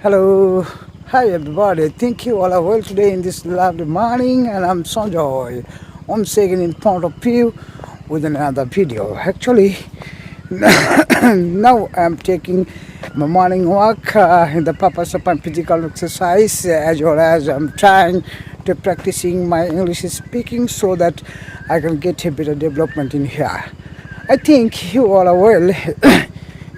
Hello, hi everybody. Thank you all are well today in this lovely morning, and I'm Sanjoy. Once again in front of you with another video. Actually, now I'm taking my morning walk in the purpose of my physical exercise, as well as I'm trying to practicing my English speaking so that I can get a better development in here. I think you all are well.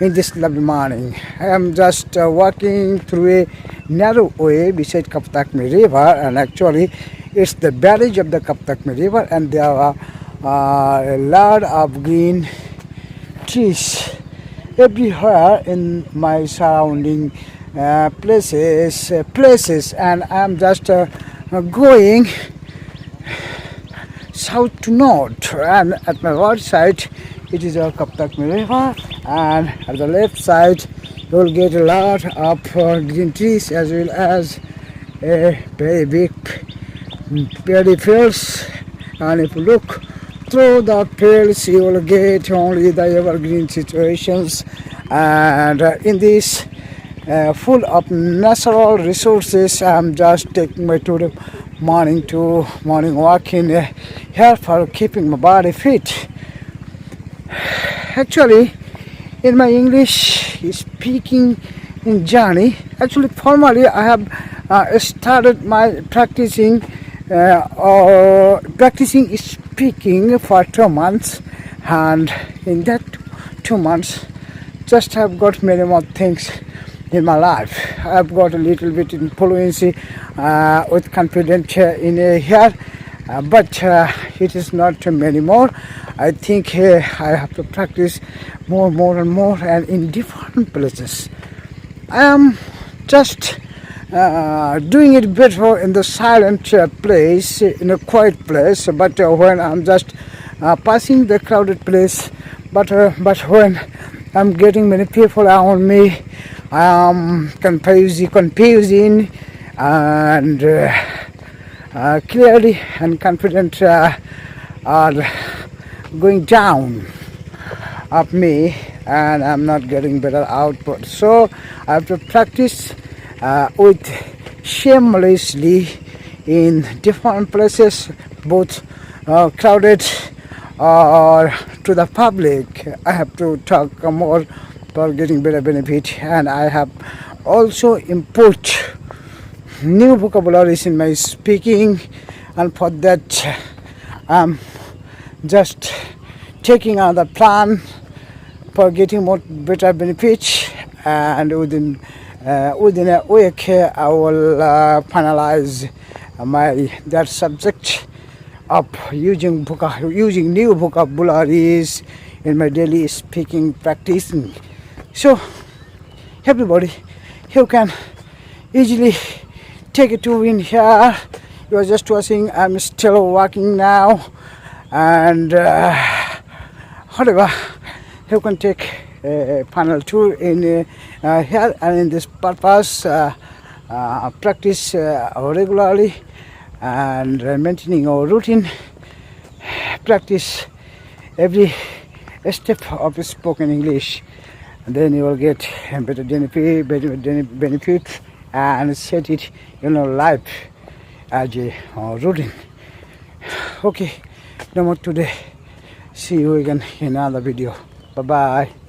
In this lovely morning, I am just walking through a narrow way beside Kaptakmi River, and actually, it's the barrage of the Kaptakmi River, and there are a lot of green trees everywhere in my surrounding places, and I am just going south to north, and at my right side it is a Kaptakmi River, and at the left side you will get a lot of green trees as well as a very big paddy fields. And if you look through the fields you will get only the evergreen situations, and in this full of natural resources, I'm just taking my morning walk in here for keeping my body fit. Actually, in my English speaking journey, actually formally I have started my practicing speaking for 2 months, and in that 2 months just have got many more things in my life. I've got a little bit in fluency with confidence in here, but it is not many more. I think I have to practice more and more, and in different places. I am just doing it better in the silent place, in a quiet place, but when I'm just passing the crowded place, but when I'm getting many people around me, I am confusing and clearly and confident are going down of me, and I'm not getting better output. So I have to practice with shamelessly in different places, both crowded or to the public. I have to talk more for getting better benefit, and I have also input new vocabularies in my speaking, and for that I'm just taking on the plan for getting more better benefits, and within a week I will finalize that subject of using new vocabularies in my daily speaking practice. So everybody, you can easily take it to in here. You are just watching. I'm still walking now, and whatever, you can take a final tour in here, and in this purpose practice regularly and maintaining our routine, practice every step of spoken English, and then you will get better benefit and set it in your life as a routine. Okay, no more today. See you again in another video. Bye bye.